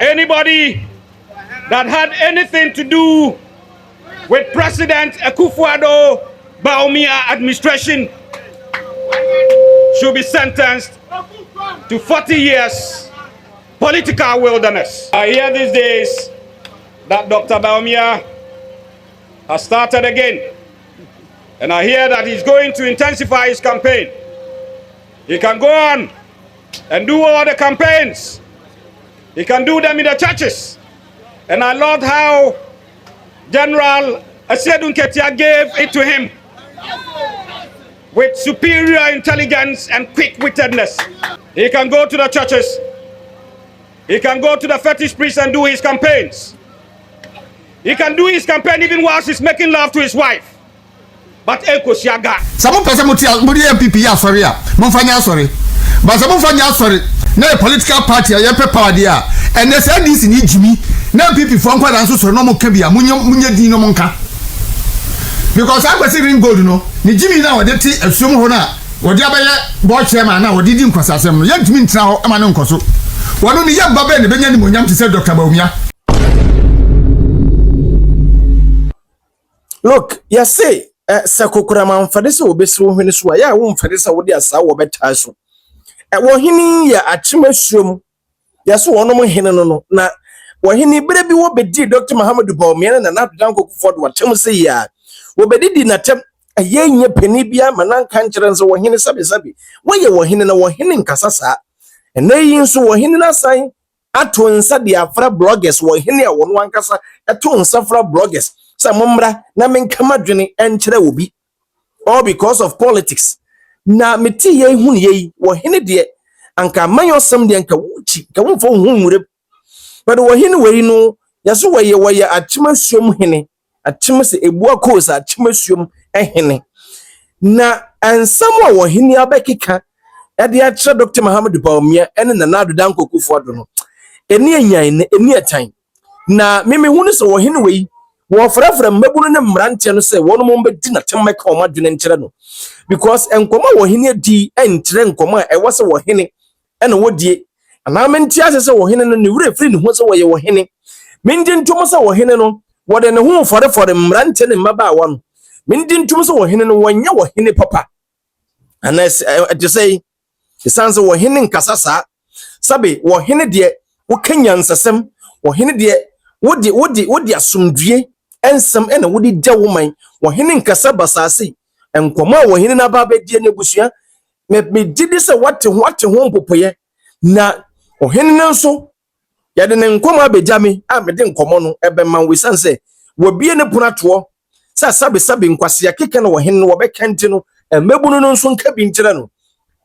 Anybody that had anything to do with President Akufo-Addo Bawumia administration should be sentenced to 40 years political wilderness. I hear these days that Dr. Bawumia has started again. And I hear that he's going to intensify his campaign. He can go on and do all the campaigns. He can do them in the churches. And I loved how General Asedun Ketia gave it to him with superior intelligence and quick-wittedness. He can go to the churches. He can go to the fetish priest and do his campaigns. He can do his campaign even whilst he's making love to his wife. But Eko Siaga. Some person would tell MPP, sorry, Monfania, sorry. But some sorry. No political party, I have power there. And they said this in Jimmy. No people from Quad and so no more Kabia, Munya Dino Monka. Because I was even gold, no. Ni Jimmy now, they assume Hona, or Jabaya, board chairman, now, or didn't cross us. Young Jimmy now, Amanon Koso. One only young Babel, the Benjamin Munyam to say Dr. Bawumia. Look, you say. Sakukuraman Fadisa will be so when it's why I won't Fadisa with your sour betazo. At Wahini, ya Achimashum, yes, one more Hinano. Now, Wahini, baby, what be did Dr. Muhammad Bawumia and not Danko Ford, what Tim say, ya. What be did not attempt a year penibia, Manan Kancherans or Wahini Sabi. Why you were hinning a Wahinin Casasa, and they in so Wahinina sign. At one said the Afra bloggers were Hinia one Casa, at one Safra bloggers. Samumra na menkamadwene enkyere obi all because of politics na meti ye hu ye wo hene de anka mayosam de anka wuchi ka wonfo hunwure but wo hene wari no yaso woye Achimasuom hene Achimase ebua kosa Achimasuom hene na ansam wo hene abekeka e de akira Dr. Muhammad Bawumia ene na Nadu Danko Akufo-Addo no eni anyan eni atan na meme hu ne so wo hene wei wo frafra mbabunu ne mrantie no se wono mo mbedi na temeka o madwene nkyere no because enkoma wo hene di enkyere enkoma e wose wo hene ene wodie ana menti ase se wo hene no ne wure free ne ho se wo ye wo hene mendi ntom se wo hene no wode ne ho fore mrantie ne mbaba awa no mendi ntom se wo hene no wonya wo hene papa ana to say the sense wo hene nkasasa sabe wo hene de wo kanyansasem wo hene de wodi asomdue ensem ena wodi gya woman wo hene nkasa basase enkoma wo hene na baba die ne busua me didi se wate ho mpopoye na wo hene nso yade ne nkoma abegyame a mede nkomo no ebeman we sanse wo bie ne punato sa sabe nkwase akeke na wo hene no wo bekante no emebunu no nso nka bi nkyere no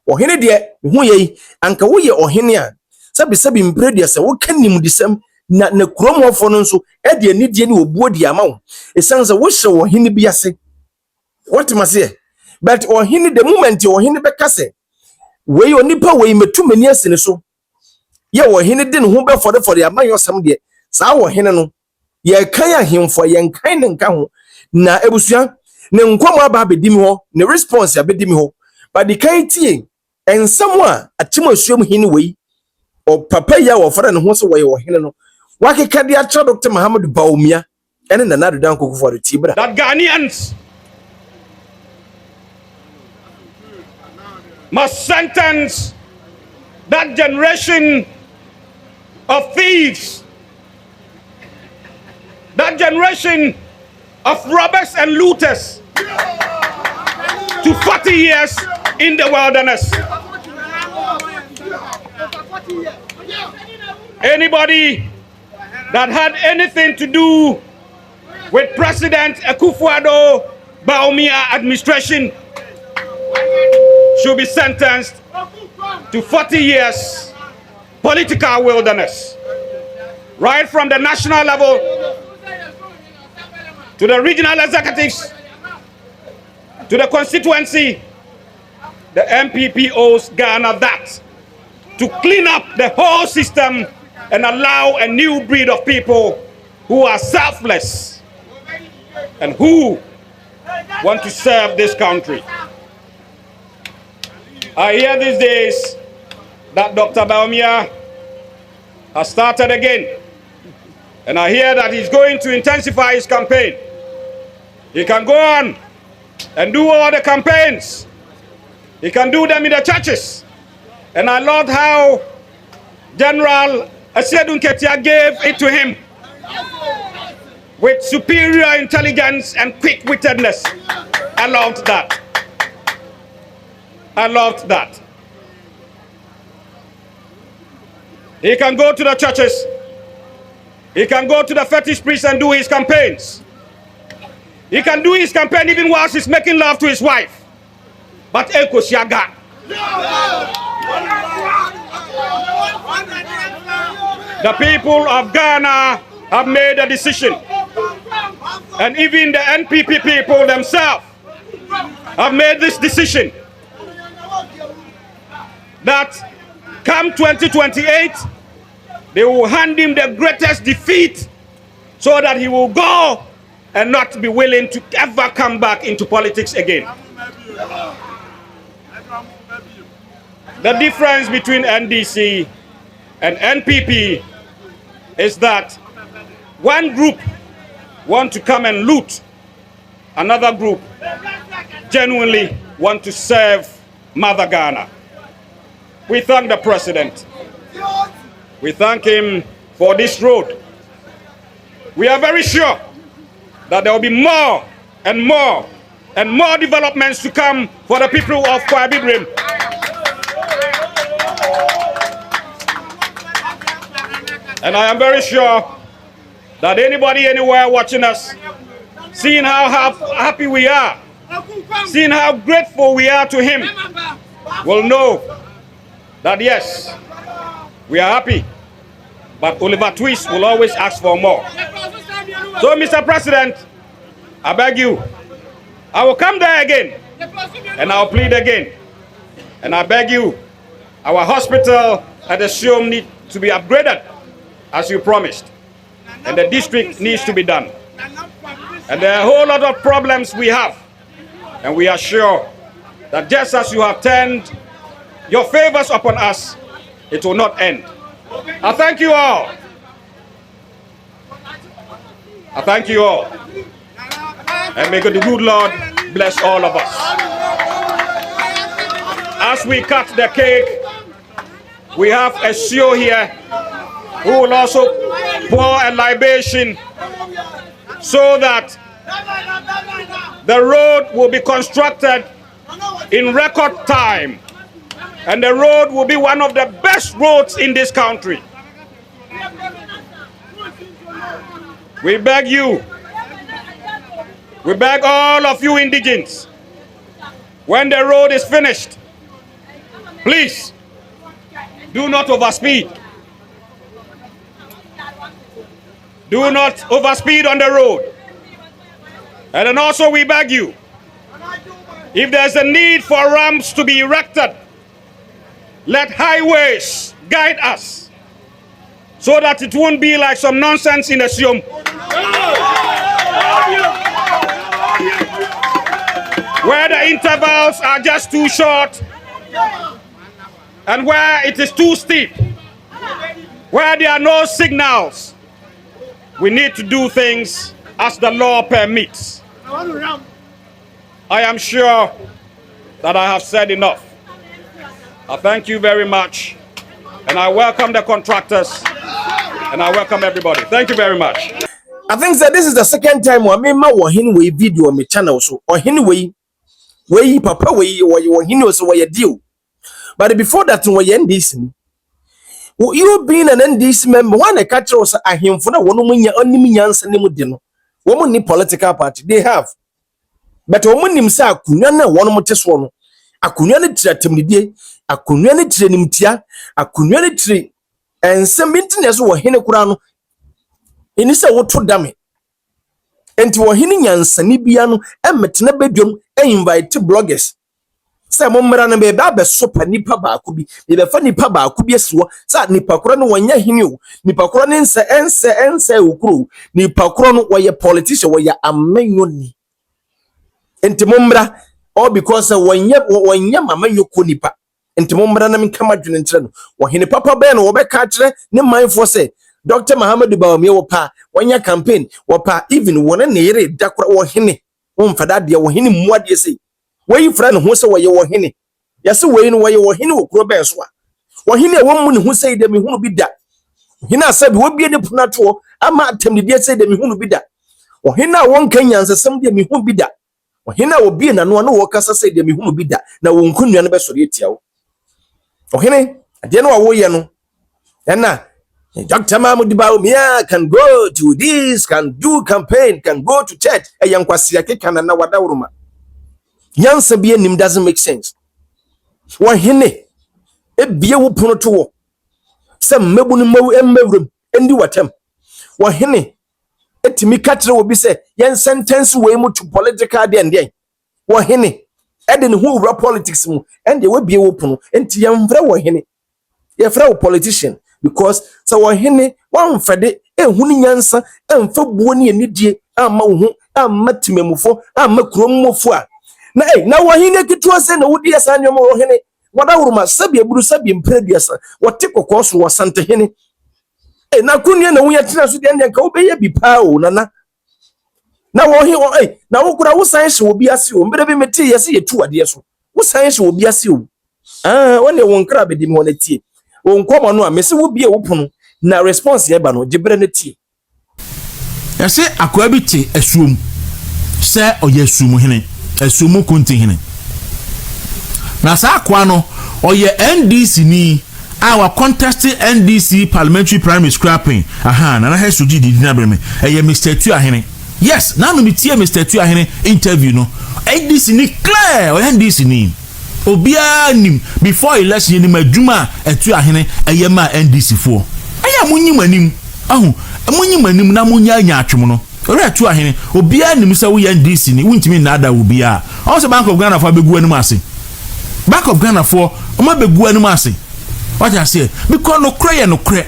wo hene de hu yei anka wo ye ohene a sabe mbrede se wo kanim disem na kromofo no nso e de anidie ne obuo di ama wo esanse wo hye wo hene bi ase what must say but o hene the moment o hene be kase we onipa we metumani ase ne so ye wo hene de ne ho be for ama yosam de saa wo hene no ye kan ahemfo ye kan ne nka ho na ebusua ne nkomo aba abedi mi ho ne response abedi mi ho but the kan tie ensam a Achimasuom hene we o papa ya wo fara ne ho so we wo hene no wakeka dia tra Dr. Muhammad Bawumia ene na Nadu Danko Akufo-Addo tibra that Ghanaians must sentence that generation of thieves, that generation of robbers and looters to 40 years in the wilderness. Anybody that had anything to do with President Akufo-Addo Bawumia administration should be sentenced to 40 years political wilderness. Right from the national level to the regional executives to the constituency, the MPP owes Ghana that to clean up the whole system and allow a new breed of people who are selfless and who want to serve this country. I hear these days that Dr. Bawumia has started again. And I hear that he's going to intensify his campaign. He can go on and do all the campaigns. He can do them in the churches. And I loved how General Asedun Ketia gave it to him with superior intelligence and quick-wittedness. I loved that. I loved that. He can go to the churches. He can go to the fetish priest and do his campaigns. He can do his campaign even whilst he's making love to his wife. But Eko Siaga. The people of Ghana have made a decision. And even the NPP people themselves have made this decision that come 2028, they will hand him the greatest defeat so that he will go and not be willing to ever come back into politics again. The difference between NDC and NPP is that one group want to come and loot, another group genuinely want to serve Mother Ghana. We thank the president. We thank him for this road. We are very sure that there will be more and more and more developments to come for the people of Kwa Ibibrim. And I am very sure that anybody anywhere watching us, seeing how happy we are, seeing how grateful we are to him, will know that yes, we are happy, but Oliver Twist will always ask for more. So, Mr. President, I beg you, I will come there again, and I will plead again. And I beg you, our hospital at Asuom needs to be upgraded, as you promised. And the district needs to be done. And there are a whole lot of problems we have. And we are sure that just as you have turned your favors upon us, it will not end. I thank you all. I thank you all. And may the good Lord bless all of us. As we cut the cake, we have a CEO here who will also pour a libation so that the road will be constructed in record time. And the road will be one of the best roads in this country. We beg you, we beg all of you indigents, when the road is finished, please do not overspeed. Do not overspeed on the road. And then also we beg you, if there's a need for ramps to be erected, let highways guide us so that it won't be like some nonsense in Asuom, where the intervals are just too short and where it is too steep, where there are no signals. We need to do things as the law permits. I am sure that I have said enough. I thank you very much, and I welcome the contractors, and I welcome everybody. Thank you very much. I think that this is the second time I made my way video on my channel, so or anyway, way papa way or you so where you deal. But before that, we end this. You being an NDC member, one a catcher was a him for one woman, only me answer Nimudino. Woman in political party, they have. But a woman himself, Kunyana, one more test one. A Kunyana tree, a Kunyana tree, Nimtia, a Kunyana tree, and some maintenance were Hinekurano. In this, what to damn it. And to a Hinian Sanibiano and Metina bedroom and invite two bloggers. Say mommerana be ba sopa nipa ba ko bi be fa nipa ba ko bi eso sa nipa koro no wanya hini o nipa koro ne ense okuro nipa koro no woye politician woye amanyoni enti mommra all because wanya mama yoko nipa enti mo mbra na menka madwene nkyerɛ no wɔhene papa bɛn no wɔbɛka kyerɛ ne manfo sɛ Dr. Muhammad Bawumia wopa wanya campaign wopa even wona ne yere dakora wɔhene womfada de wɔhene muade sɛ wɔyi fra ne ho sɛ wɔyɛ wɔhene yɛse wɔyi no wɔyɛ wɔhene wɔ kuro bɛn so a wɔhene a wɔmmu ne ho sɛ de mehunu bi da wɔhene asɛ bi wɔbie ne punato ama atam ne die sɛ de mehunu bi da wɔhene a wɔnka nyansasɛm de mehunu bi da wɔhene a wɔbie nano na wɔkasa sɛ de mehunu bi da na wɔnku nua no bɛsɔre etia wo wɔhene ade no a wɔyɛ no ɛna Dr. Mahmoud Bawumia can go to this, can do campaign, can go to church. Yankwasi akeka na wadawruma. Yansa bie nim doesn't make sense. Wɔhene ebie wo pono to wo. Sɛ mmebu no mawu emmewrum endi watam. Wɔhene etimi katre wo bi sɛ yen sentence we mu to political de ndɛn. Wɔhene ede ne ho wura politics mu ende we bie wo pono enti yemfrɛ wɔhene. Yefrɛ wo politician. Because so wɔhene wɔmfɛde ehunu nyansa emfa buo ne anidie amma wo ho amma timemufo amma kromofo a na wɔhene ketewa sɛ na wodi asa nyom wɔhene wadawruma sabi eburu sabi mprediasa wɔte kokɔ so wɔsante hene na kunni na wuya tena so de nka wo bɛyɛ bi paa o nana na wɔhe na wokura wo san hye obi ase o mbere bi mete yɛse yɛtu ade so wo san hye obi ase o wɔne wo nkra bedi me wɔna tie onkomo no a mese wo bie wo pono na response ye ba no gibre na tie yase akoa bi te asuom se oye asuom hene asuom konti hene na sa akoa no oye NDC ni our contest NDC parliamentary primary scrapping na hesu di na breme eye Mr. Tu ahene yes na no mi tie Mr. Tu ahene interview no NDC ni clear o NDC ni obia nim before election ni madwuma etu ahene eyema NDC fo aya munyim anim ahu munyim anim na munya anya atwem no ore etu ahene obia nim se wo NDC ni wuntimi na ada obia also Bank of Ghana fo begu anim ase Bank of Ghana fo o ma begu anim ase what I say because no kre no kre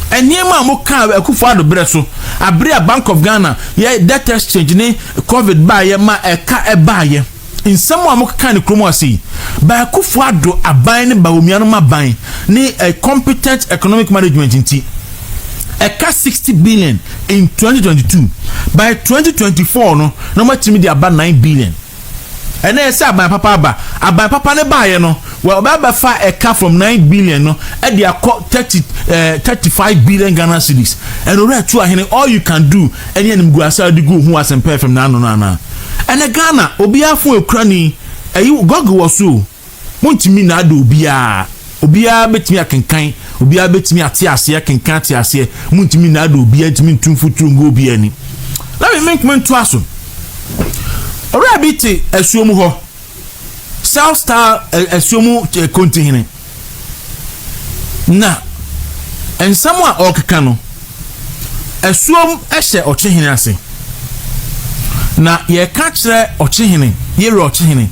eniema mo ka akufo ado bre so abre a Bank of Ghana ye debt exchange ni covid ba ye ma eka e ba ye in someone mo kan kromo asi ba kufu ado aban ne Bawumia no maban ni a competent economic management nti eka 60 billion in 2022 by 2024 no matimi di aba 9 billion ene ese aban papa ne ba ye no well ba fa eka from 9 billion no e dia 35 billion Ghana cedis and ore tu ahene all you can do ene anim gu asa di go hu asempɛ from na no ene Ghana obia fo ekrani ayi gogo woso montimi na ado obia betimi akenkan obia betimi ate ase akenkan ate ase montimi na ado obia ntimi ntumfuturu ngo obia ni let me make me to aso ora biti Asuom ho South Star Asuom kontinent na ensamo a okeka no Asuom ehye ochehene ase na ye ka kire ochehene ye re ochehene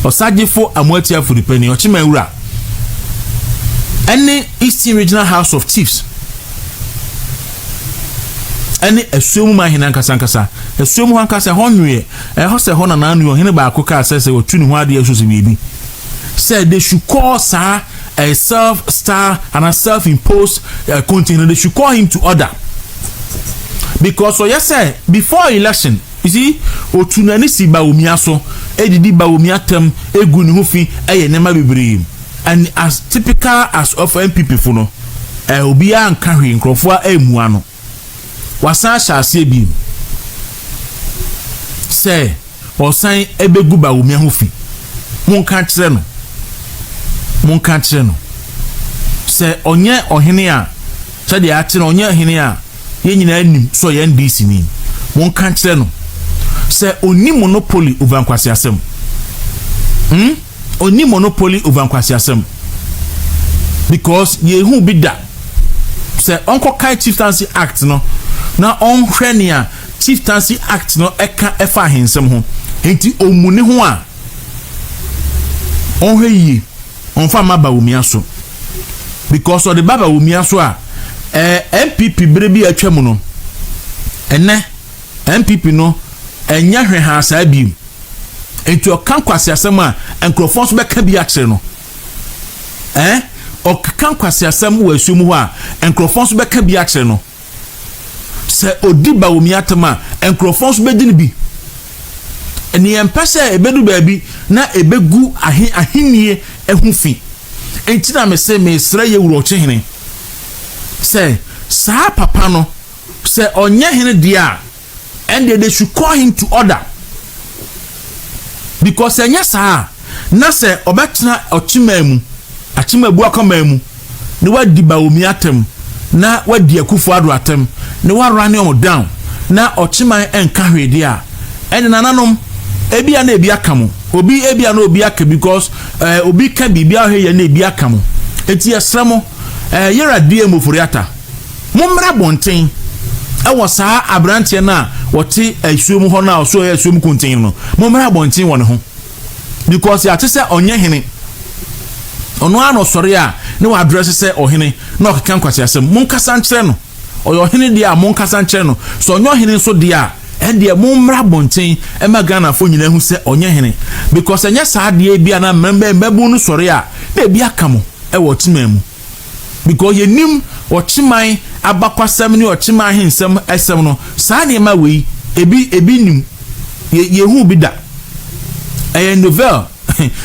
osagefo amuatia furipani ochemawura ene Eastern Regional House of Chiefs ene Asuom ma hina nkasa Asuom hankasa honwe ho se ho na nanu ohene ba akoka sese otu ne ho ade asoso bibi said they should call sir a self-star and a self-imposed container. They should call him to order because so yes sir before election you see otunani si Bawumia so edidi Bawumia tem egu ni ho fi eye nema bebre and as typical as of MPP fo no obi an kahwe nkrofo emu ano wasan hyase bi say osan ebegu Bawumia ho fi monka kire no say onye ohene a say de ate no onye ohene a ye nyina anim so ye NDC ni monka kire no say oni monopoly over nkwasi asem oni monopoly over nkwasi asem because ye hu bi da say onko kai chieftaincy act no na onhwe ne a chieftaincy act no eka efa hensem ho enti omuni ho a onhwe yi onfa ma Bawumia so because of the Bawumia so a MPP brebi atwam no ene MPP no enya hwe ha sa bi enti okan kwase asem a enkrofon so beka bi akire no ɔkeka kwase asɛm wɔ Asuom hɔ a nkrɔfoɔ nso bɛka bi akyerɛ no sɛ odi Bawumia atam a nkrɔfoɔ nso bɛdi no bi ɛne yɛmpɛ sɛ ɛbɛdu baabi na ɛbɛgu ahennie ɛho fi enti na mesrɛ yɛ wurɔkye hene sɛ saa papa no sɛ ɔnyɛ hene deɛ a and they should call him to order because ɛnyɛ saa na sɛ ɔbɛtena akyima akɔma mu na wadi Bawumia atam na wadi Akufo Addo atam na warane ɔmo down na ɔkyima ɛnka hwede a ɛne nananom ebia na ebi aka mo ebia na obi aka because obi ka bibia hwe yɛ na ebi aka mo eti yɛsrɛ mo yɛra die moforiata mommra bonten ɛwɔ saa abrante na wɔte Asuom hɔ na ɔso yɛ Asuom konten no mommra bonten wɔ ne ho because yɛate sɛ ɔnyɛ hene ɔno ano sɔre a ne wa address sɛ ɔhene na ɔkeka nkwasi asɛm monkasa nkyerɛ no ɔyɛ ɔhene deɛ a monkasa nkyerɛ no so ɔnyɛ ɔhene nso deɛ a ɛdeɛ mommra bonten ɛma Ghana fo nyina hu sɛ ɔnyɛ hene because ɛnyɛ saa deɛ bi ana mmɛbu no sɔre a na ebi aka mo ɛwɔ ɔkyima mu because yɛnim ɔkyiman abakwasɛm ne ɔkyiman ahensɛm ɛsɛm no saa nneɛma wei ebi nim yehu bi da ɛyɛ novel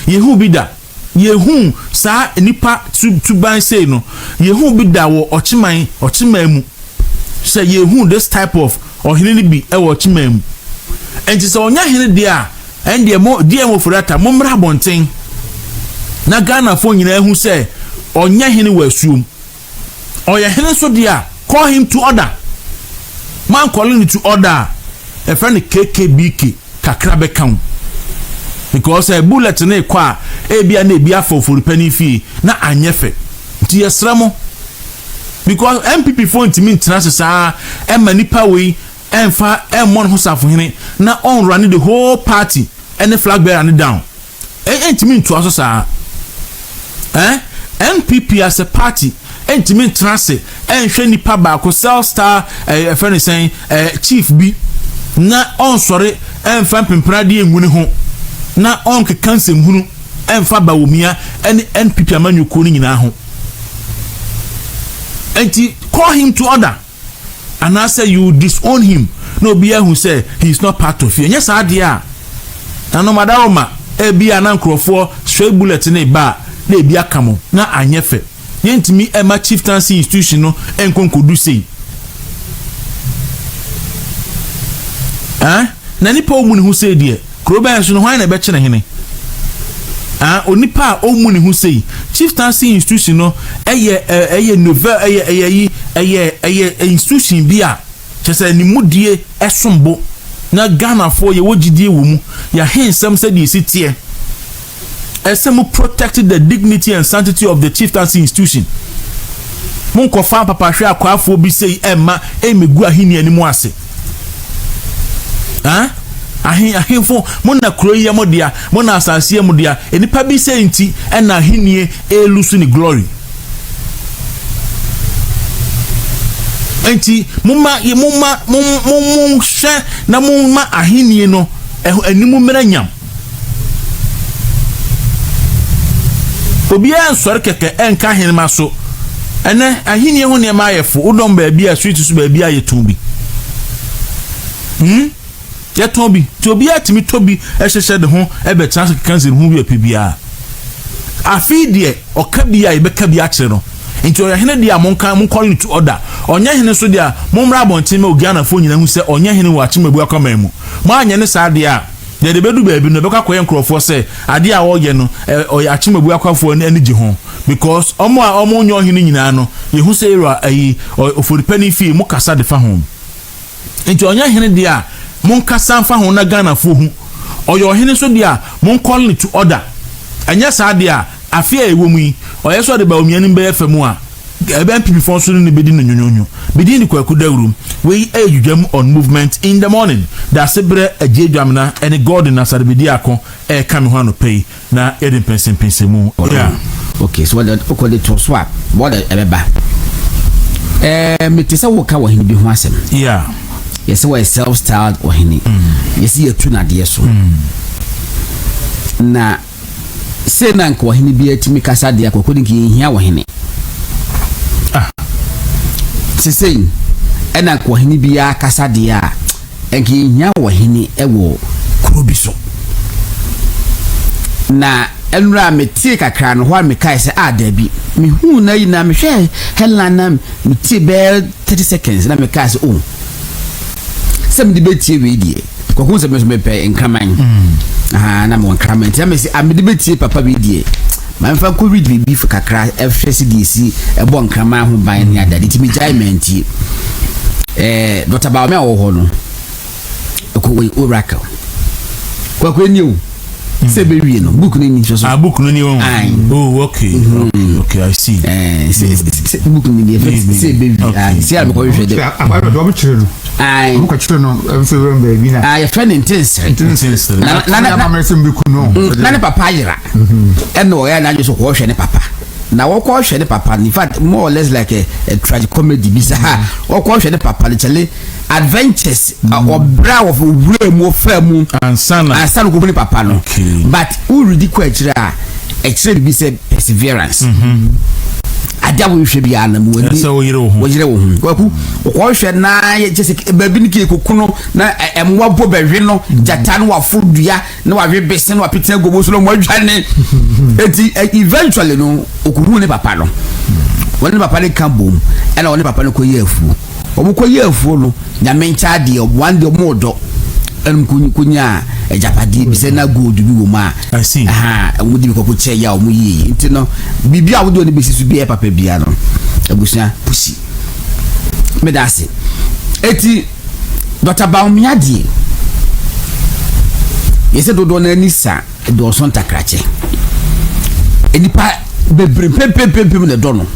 yehu bi da yehu saa nipa tuban sei no yehu bi da wɔ ɔkyiman mu sɛ yehu this type of ɔhene ni bi ɛwɔ ɔkyiman mu enti sɛ ɔnya hene deɛ a ɛndeɛ mo deɛ mo forata mo mmra abɔnten na Ghana fo nyina hu sɛ ɔnya hene wɔ Asuom ɔyɛ hene so deɛ a call him to order man calling to order a friend KKBK kakra bɛka because bullet na ekɔ a ebia na ebia for penny fee na anyɛ fɛ nti yɛsrɛ mo because MPP fo ntimi ntena saa ɛma nipa wei ɛmfa ɛmmɔ ho safo hene na on run the whole party and the flag bearer and down ntimi ntoa so saa MPP as a party ntimi ntena se ɛnhwɛ nipa baako cell star friend saying chief bi na on sorry ɛmfa mpempra de engu ne ho na on keka nsɛm hunu ɛmfa Bawumia ɛne NPP amanyuko ni nyina ho enti call him to order and I say you disown him no be who say he is not part of you yes adia na no madaroma ebia na nkrofo straight bullet na ba na ebia kamo na anyefe yentimi ema chieftaincy institution no enkonkodu sei na nipa omuni hu sei de kroba nso no hwan na be kye ne hene onipa omuni hu sei chieftaincy institution no eye novel eye institution bi a kyese ni mudie esombo na Ghana for ye wogidie wo mu ya hensem said the city esem protected the dignity and sanctity of the chieftaincy institution mon ko fa papa hwe akwafo bi sei emma emegu ahini ani mu ase ahemfo mona kroyi modia mona asase modia enipa bi sei nti na ahenie elusu ni glory enti mumma hwe na mumma ahenie no animu meranyam obi ansore keke enka henema so ene ahenie ho ne ma ayefo udom ba bia street so ba bia yetumbi yetumbi to obi atimi tobi ehhehye de ho ebe chance kanse hu bi apibia afi de oka bia ebeka bia kire no nti oya hene dia mon call to order onya hene so dia momra bontin me Ghana fo nyina hu se onya hene wa chimabu akoma mu mo anya ne sa de a de bedu baabi no beka koye nkrofo se ade a wo ye no oya chimabu akwafo ani gi ho because omo nyo hene nyina no ye hu se era ayi ofori penny fee mo kasa de fa ho nti onya hene dia mon kasa fa ho na Ghana fo hu oya hene so dia mon call to order anya sa de a afia ewo mu yi oye so de Bawumia ni be fam a MPP fon so ni bedi no nyonyonyo bedi ni kwaku dawrum we ejudwam on movement in the morning da sebre ajedwamna any god na sare bedi akon ka me ho anopei na edin pensempensemu yeah okay so what the to swap what ebeba metisa wo ka wo hin bi ho asem yeah yes we self styled wo hin yes ye tu na de so na say na nko hene bi atimi kasa de akoko de hia wo hene say ena nko hene bi akasa de a enke hia wo hene ewo krobi so na enra metie kakra no ho me kai se da bi me hu na yi na me hwe hela na metie be 30 seconds na me kai se sem de betie we die kokun se me pe enkraman na mo enkraman ti me se amede betie papa we die man fa ko read bi kakra F00lish ebo enkraman ho ban ni adade ti me judgment Dr. Bawumia wo ho no ko we oracle ko ni o se be wi no book ni so book no ni o okay okay I see book ni se be wi se am ko hwe de abado do chire no mo ko chire no se we be bi na friend intense na me se book no na ne papa yira no ya na so ko hwe ne papa na wo ko hwe ne papa in fact more or less like a tragic comedy bi sa wo ko hwe ne papa le chale adventures or bra of mu famu ansana ko ni papa no but who ridiculous extra be say perseverance adia wo hwe bia na mu wani wo yire wo kwaku ko hwe na ye jese baby ni kekuno na emwa bo behwe no jata no wa fudua na wa hwe bese na wa pete gobo so no mo adwane eti eventually no okuru ne papa no wani papa ne kambom ena wani papa ne ko yefu omuko yefu no nyame ncha de one de modo kunya ejapadi bi se na gold bi wo ma I see omudi bi ko che ya omu yi nti no bibia wo do ne besisu bi e papa bia no abusia pusi medase eti Dr. Bawumia die yese do na nisa do so ntakrache enipa bebre pempempem ne do no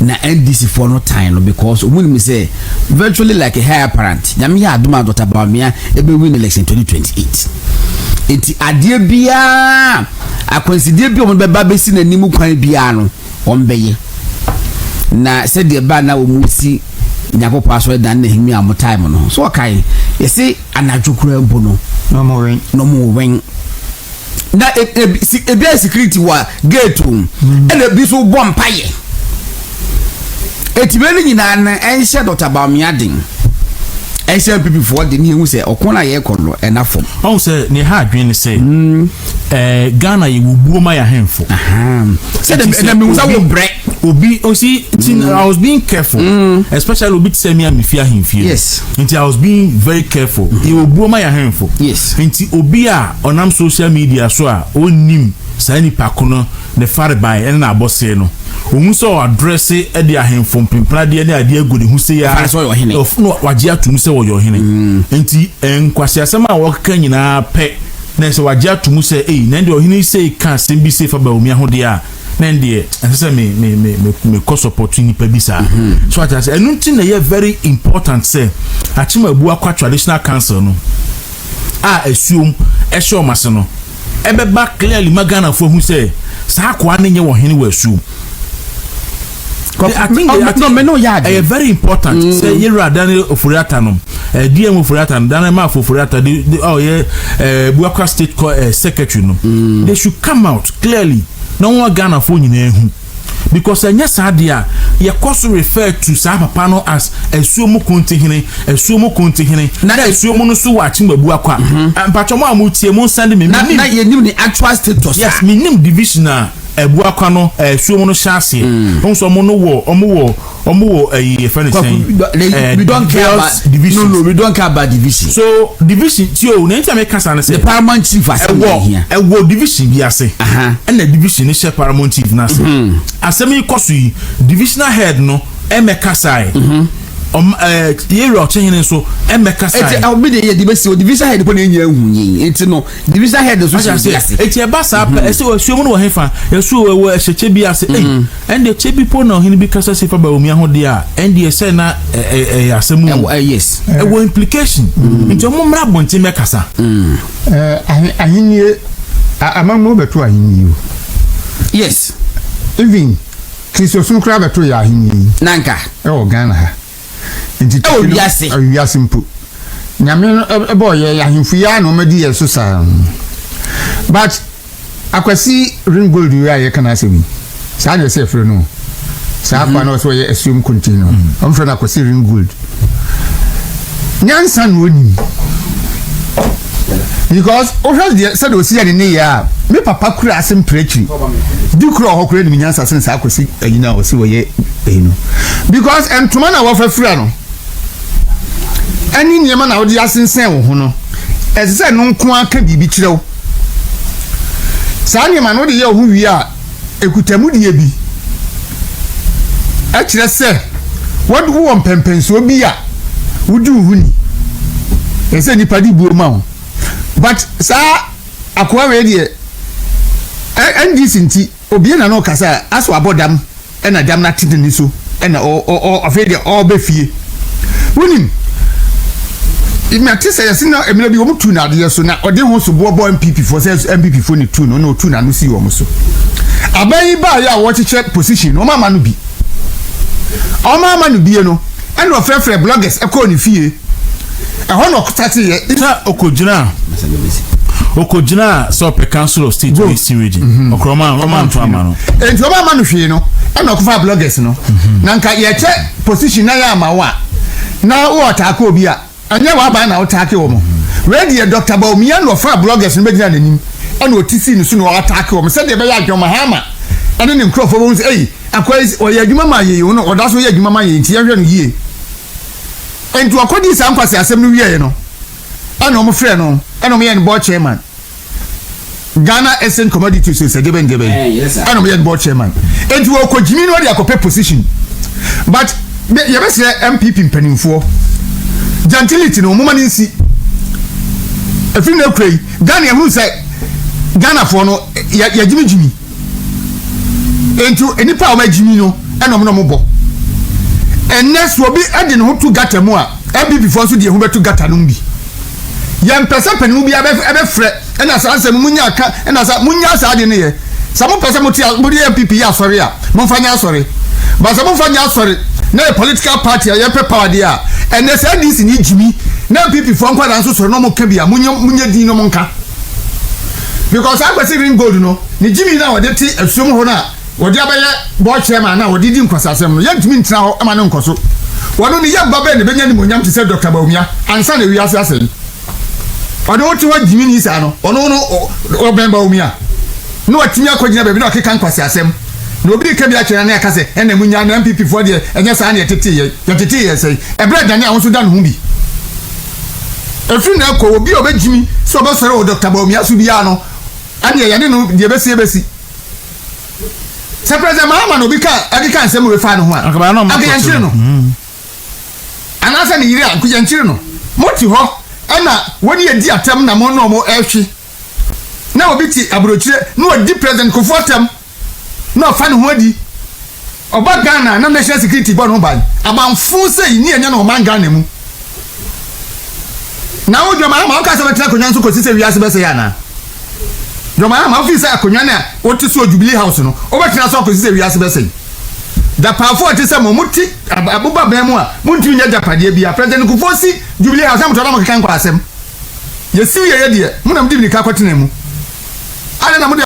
na NDC for no time no because when me say virtually like a higher parent nyame ya adoma Dr. Bawumia ebe win election 2028 enti adie bia akonsidie bia mo beba besi na nimu kwan bia no ombeye na said the ba na omusi nyako paso dan na himi am time no so kai yesi anadwokura mbo no no mo wen na e security wa gate and e bi so bompaye etibeni nyina na enhye Dr. Bawumia den enhye people for the new say okona ye kono enafo on say ne ha adwen say Ghana ye wubuo ma ya hemfo say dem me usa wo bre obi see I was being careful especially obi say me am fear himfie yes nti I was being very careful ye wubuo ma ya hemfo yes nti obi a onam social media so a onim sa ni pakono ne fare by en na abose no omu so address e de ahemfo mpempra de ne ade agudi hu se ya of no waje atum se wo yo hene enti enkwase asema a wokka nyina pe na se waje atum se na de ohene se ka sembi se fa Bawumia ho de a na de se me cost opportunity bi sa so ata se enu tin na ye very important say achima abu akwa traditional council no Asuom ehye omase no ebe back clearly magana for who say sa kwa na nye wo hene wa Asuom I think they are very important. Say Yera Daniel Ofuriata no, DM Ofuriata, Daniel Ma Ofuriata, Buakwa State Secretary no. They should come out clearly. No one Ghana for you because yes adia ye cost refer to sa papa no as Asuom kontihene na Asuom no so watching Buakwa mpachomo amutie mo send me na ye nim the actual status yes me nim division Buakwa no Asuom no chassis onso mo no wo we don't care about division no we don't care about division so division ti o na ntia me kasa na say the paramount chief here division bi ase and the division is paramount chief na ase asemi koso divisional head no emeka sai yero ochehene so emeka sai eti obi de division head ko na enya ehunyin enti no division head so say eti e ba sa ese Asuom no hefa yesu we echeche bi ase and the chebi po na ohini bi kasa se fa Bawumia ho de a and the say na asemu yes wo implication nti omo mra bonti mekasa ahini amamo beto ahini yes even Kristo sun kra beto ya ahini nanka Ghana ha nti wiase mpo nyame ebo ye ahimfu ya no medi yeso sa but akwasi ring gold you are kana asemi sa na se frɛ no sa kwa no so ye Asuom continue am frɛ na akwasi ring gold nyansa no ni because ohwe de said osi ya ne ya me papa kura asem preaching di kura ho kura ni nyansa sen sa akwasi ayina osi wo ye no because entoma na wo frɛ no ani niema na wo de asensen wo ho no ezese no nko aka bibi kirew sa niema no de ye ho wi a ekutamu de bi a kire se wadu wo mpempenso bi a wudu huni ese nipa di buo ma ho but sa akwa we de NDC nti obi na no kasa aso abodam na dam na tini so na o afede o be fie wunim imati say yes na emina bi wo mutu na de so na ode ho so bo MPP for say MPP for ni tu no tu na no si wo mo so abai ba ya wo cheche position o mama no bi o mama no bi no and o frefre bloggers e ko ni fie e ho no kotati ye ita okojina so pe council of state Eastern region okroma roman to amano enti o mama no hwe no e no ko fa bloggers no na nka ye che position na ya ma wa na wo ta ka obi a anya wa ba na wo ta ka wo mo ready Dr. Bawumia no fa bloggers no begina nanim e no otisi ni so no wa ta ka wo mo se de be ya adwoma hama ene ni nkrofo bo say eh akwai o ye adwuma ma ye no o da so ye adwuma ma ye nti ye hwe no yie enti akodi sa nkwase asem no wie no ana mo frɛ no ana mo ye board chairman Ghana Essence Commodities so deben ana mo ye board chairman enti wo ko jimi no de akope position but ye be say MPP mpanimfo gentility no mo mani nsi efin na krai Ghana ehuru say Ghana for no ya jimi enti enipa o ma jimi no ana mo no mo bo next will be adding who to gata mu a MPP before so de hu beto gata no bi yam pesa panu bi abe frɛ na sa ansem munya aka na sa munya sa de ne ye sa mo pesa mo ti MPP ya sorry a mo fanya sorry ba sa mo fanya sorry na political party ya pe power dia and the NDC ni jimi na MPP fo nkwa dan so sorry no mo ka bia munya din no mo nka because akwasi ring gold no ni jimi na wode ti Asuom ho na wodi abaye board chairman na wodi di nkwasasem no yantumi ntina ho ama ne nkoso wono ni yamba be ne benya ni monyam te se Dr. Bawumia ansa na wi asase wono woti wa jimi ni sa no ono no oben Bawumia no watimi akogina be bi na okeka nkwasasem na obi ka bi akira na akase ene munya na MPP for de enye sa na yetete ye sei ebre dane ahonso da no hu bi efiri na ko obi obejimi so obo sore o Dr. Bawumia su bia no ane ye ne no de besi se president Mahama no bi ka akika nsem we fa no ho a akayanchire no anasa ni yire akuyanchire no moti ho ana woni edi atam na mo no mo ehwe na obi ti abrochire no odi president Kofo atam no fa no ho adi oba Ghana na national security board no ban abanfu sei ni enya no man Ghana mu na wo dwama ma ka se betra konyan so ko sise wiase be se ya na dwama ma office akonyan na wo ti so Jubilee House no wo betra so ko sise wiase be se da powerful ti se mo muti abuba ban mu a muntu nya japade bia president Kofo si Jubilee House am to na mo kan kwa asem ye si ye de mu na mdi ni ka kwatena mu ale na mo de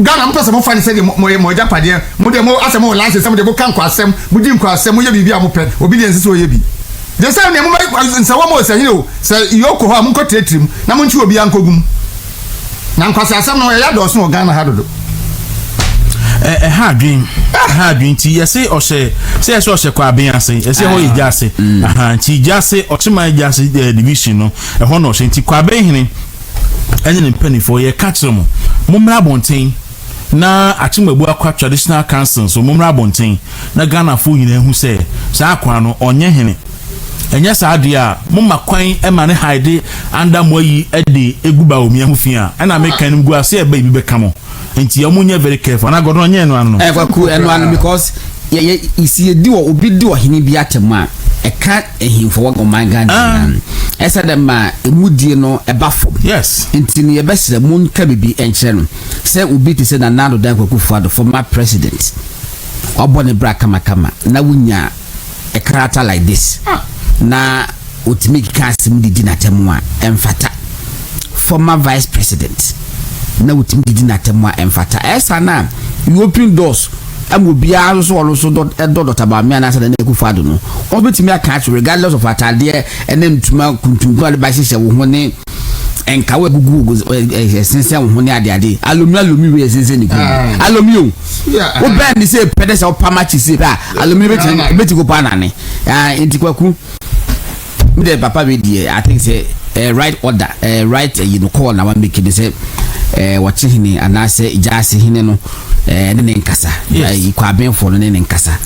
Ghana mo pese mo fa ni se de mo japade mo de mo asem mo lance se mo de mo kan kwa asem mo di kwa asem mo ye bibia mo pe obedience so ye bi de se ne mo nsa wo mo se hine o se yoko ho am ko tetrim na mo nchi obi ankogum na nkwasa asem no ya do so no Ghana ha dodo ha adwin ti yesi ohye se yesi ohye kwa ben ase yesi ho ijase ti ijase ochima ijase division no ho no ohye ti kwa ben hene enye ne penifo ye ka kire mo mumra bonten na achimagbu akwa traditional council so mumra bonten na Ghana fo nyina hu se sa akwa no onye hene enye sa ade a mumma kwan e ma ne hide anda moyi ede egu Bawumia hu fia na me kan mgu ase e ba bi be kamo nti amunye very careful na godon nye no ano kwaku eno ano because ye isi di wo obi di wo hini bi atema e ka ehimfo wa goman Ghana esa dem ma emudie no e ba fom yes nti ne ye besere mun ka bibi enche no se obi ti se na nado dan kwaku fado former president obone bra kama na wunya a character like this na otimi ka sim di na temu a emfata former vice president na wotim didi na temwa emfata esa na you open doors am obia so ono so Dr. Bawumia na say na Akufo-Addo no o betimi aka regardless of atade enem tuma kuntungu ale ba hyehyɛ wo ho ne enka we gugu sense wo ho ne ade alomi we sense ni ku alomi o wo ben ni say pedesa o pamachi say alomi beti go pa na ne enti kwaku me the papa we die I think say right order right you know call na one make it say watching hini anase ijasi hini no ne nkasa ikwa benfo no ne nkasa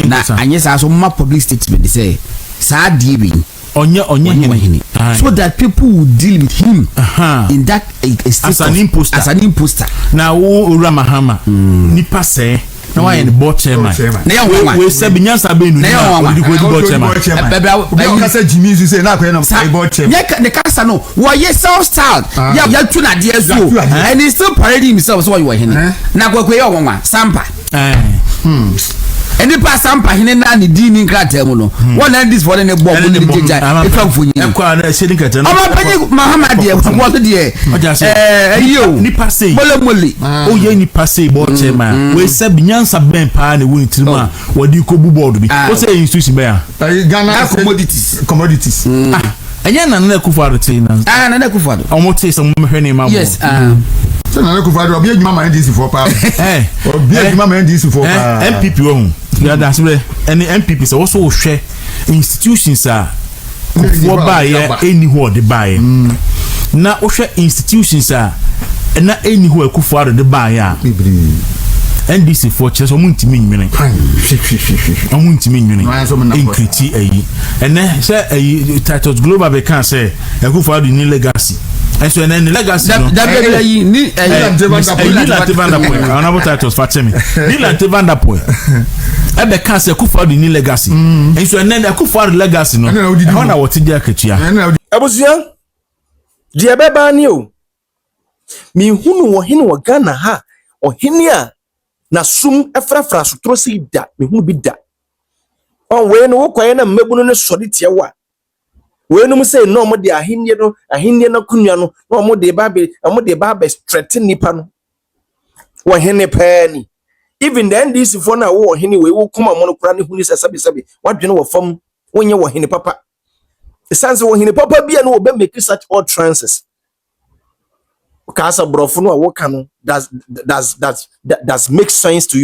na anyesa so ma public statement say sa die onye hini so that people will deal with him in that as an imposter na wo Ramahama nipa say na why the board chairman na ya nwa we say binyansa be nu na odi ko board chairman bebe ka say Jimmy say na ko na board chairman the kasa no wo ye self style ya tu na de so and he still parading himself so you were hini na kwakwe ya wonwa sampa any pass sampa hini na ni di ni nkrata mu no one and this for the bob ni jeja e fa funyi e kwa na shedi nkata no oba penyi Muhammad ye wo to de yo ni passe mole o ye ni passe board chairman we say binyansa ben pa na won tirima wodi ko bu board bi o say institution be ya Ghana commodities anya na Akufo-Addo te na na Akufo-Addo omo te so mo hwe ni ma bo yes so na Akufo-Addo obi adwuma ma NDC for pa obi adwuma ma NDC for pa MPP wo ya da so any MPP so so hwe institutions a wo ba ye eni ho de ba ye na wo hwe institutions a na eni ho Akufo-Addo de ba ye a NDC for chess omuntimi nwene omuntimi nwene inkriti ayi ene say ayi titles global be can say Akufo-Addo ni legacy and so any legacy no ni honorable titles fatemi ni Vanderpool e be can say Akufo-Addo ni legacy and so any Akufo-Addo legacy no na what dey akatua abusia dia beba ni o mi hunu wo hene wo Ghana ha o hene a na sum efrafra sotro si da me hu bi da on we no wo kwaye na mmebunu ne sori tie wa we no say no mo de ahenye no kunua no no mo de ba be straighten nipa no wo hene pani even the NDC for na wo hene we wo kuma mo no kura ne huni sabi wadwene wo fam wonye wo hene papa esanse wo hene papa bia no wo be make such all trances kasa brofo no wo kanu does make sense to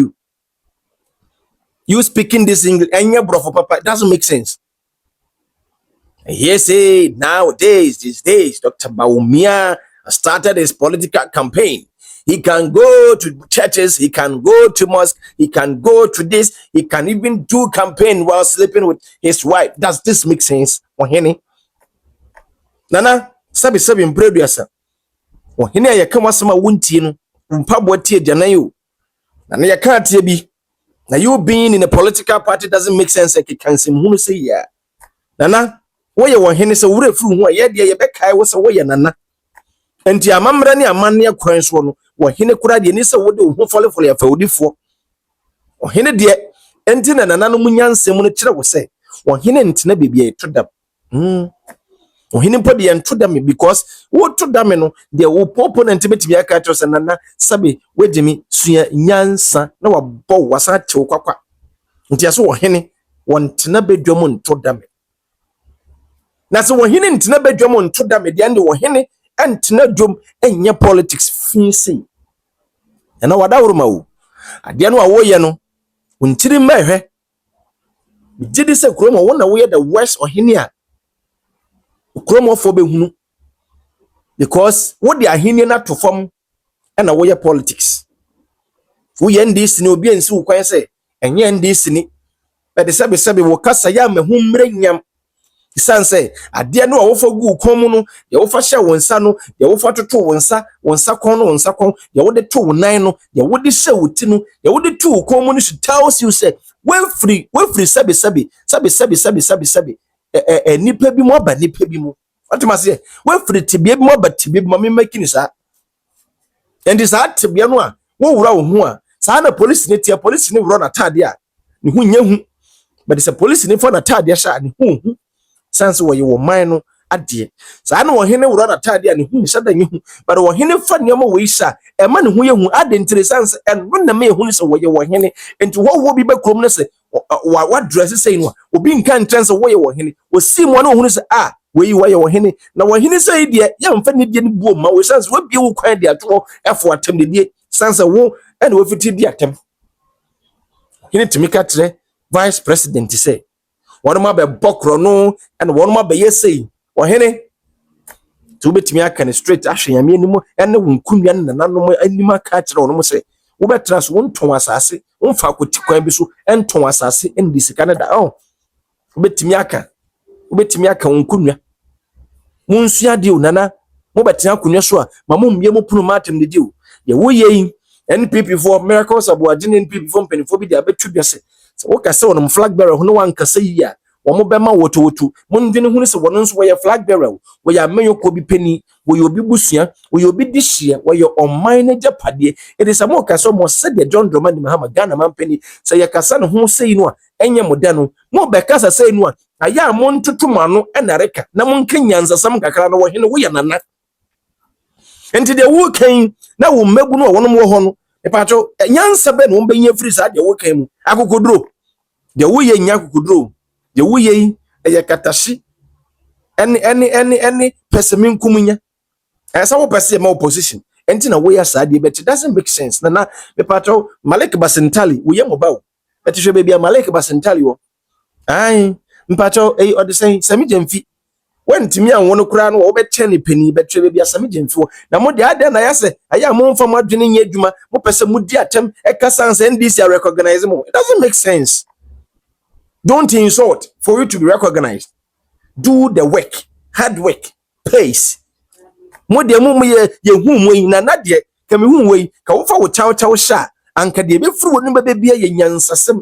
you speaking this English and your brofo papa, it doesn't make sense. Yes, nowadays these days Dr. Bawumia started his political campaign. He can go to churches, he can go to mosque, he can go to this, he can even do campaign while sleeping with his wife. Does this make sense? Ohene nana sabi mbredu yasa ohene ya kama sama wunti no mpabo tie janayo na ya ka tie bi na you being in a political party doesn't make sense. Like can sim hunu say ya nana wo ye ohene se wure furu hu ye de ye be kai wo se wo ye nana enti amamra ne amanne kwan so no ohene kura de ni se wo de hu folefole ya fawdifo ohene de enti na nana no munyansem no kire wo se ohene ntina bebia etodam ohene mpo de entodam because wo todam no de wo opponent betimi aka to se nana sabe wedimi sua nyansa na wabɔ wasa tew kwakwa nti aso ohene wontina bedwom ntodam na se ohene ntina bedwom ntodam de ande ohene antina dwom enye politics finsi na wadaworo mawo ade no awoye no untiri mahwe bigidi se kromo wona wo ye the worst ohene a kromo fo behunu because what the ahene na to form na wo ye politics wo ye ndisi ni obi ensi wo kwan se enye ndisi ni be de sebe wo kasa ya mahumre nyam isanse ade no wo fa gu kom no ye wo fa hye wonsa no ye wo fa toto wonsa kon no wonsa kon ye wo de to wonan no ye wo de hye wuti no ye wo de to kom no should tell you say when free sebe nipa bi mo ba nipa bi mo atema se when free tibia bi mo ba tibia bi mo me making sa and this at tibia no a wo wura wo hu a sa na police ne tia police ne wura na tade a ne hu nya hu but the police ne for na tade a sha ne hu sense wo ye wo man no ade saa na ohene wura na tade a ne hu hyɛ da ne hu but ohene fa nneɛma wo isa e ma ne hu ye hu ade interessance and no na me hu se wo ye ohene enti wo bi be krom ne se wa dress say no obi nka ntrance wo ye ohene o si mo na hu se wo yi wo ye ohene na ohene say de ya mfa ne die ne buo ma wo sense wo bi wo kwan de ato efo atem de die sense wo and wo fiti di atem hini timika tre vice president say one ma be bokro no and one ma be yesay ohene to betimi aka ne straight ahwe yame anim ene wonkunwa ne nanom anim aka kire wono say wo betra so wonton asase wonfa akoti kwan bi so enton asase ndi sika ne da wo betimi aka wonkunwa munsua de onana mo betia akunwa so a ma mo mbie mo punu matem de dio ye wo yeyin NPP for miracles aboagye NPP for mpenifo bi de abetu biase so wo kase wono flag bearer hono wankasa yi a wo mo bema wotowoto mo ndwene hunu se wono nso wo ye flag bearer wo ya amenyoko bi peni wo ye obi busua wo ye obi dihye wo ye online japade it is mo kase mo se de John Dramani Mahama Ghana man peni se ye kasa ne ho sei no a enye moda no mo be kasa sei no a aya mo ntotomano enareka na mo nkanyanza sam kakra no wo hene wo ye nana enti de wo kan na wo magu no wono mo ho no e pacho nyansa be no mbenye free sa de wo kan mu akokodro de wo ye nya akokodro de wo ye e katashi any person kumunya esa wo person ma opposition enti na wo ya sa de but it doesn't make sense na me pacho Malik Basentali wo ye mobaw eti hwe bia Malik Basentali wo ai mpacho o de say sami jemfi wentimi an wono kura no wo beche ne pani betwe bia sami jemfi wo na mo de ade na yase aya mo mfa mo adwene nya adwuma mo pese mo di atem e kasanse NDC recognize mo. It doesn't make sense. Don't insult for you to be recognized. Do the work, hard work pays. Mo de mo ye hu mo yi na de ka me hu wo yi ka wo fa wo chaw sha anka de be furu no be bia ye nyansasem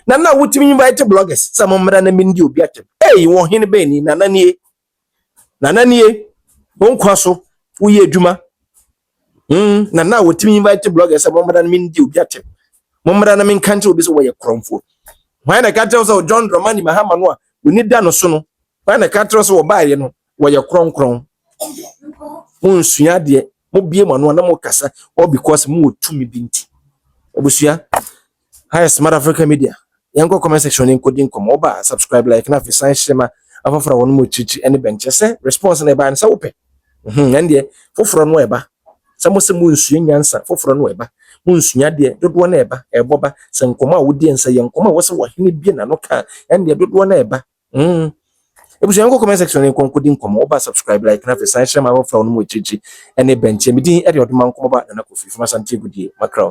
na wotimi invite bloggers some mra na mindi obi atem wo hene be ni nana nie won kwaso wo ye adwuma na wotimi invite bloggers some mra na mindi obi atem mo mra na men kante obi so wo ye kromfo why na kante so John Dramani Mahama no a woni da no so no why na kante so wo baaye no wo ye kronkron mo nsua de mo bie mo no na mo kasa all because mo tumi binti obusua hi Smart Africa Media yango comment section encoding komo ba subscribe like na fi sign shema afoforo wonu mo chichi ene benche se response na ba nsa wope ende foforo no eba se mo nsuye nyansa foforo no eba mo nsuya de dodo na eba eboba se nkomo a wodi nsa ye nkomo a wo se wo hene bie na no ka ende dodo na eba ebusu yango comment section encoding komo ba subscribe like na fi sign shema afoforo wonu mo chichi ene benche midi e de oduma nkomo ba na ko fi fuma sante gudie makra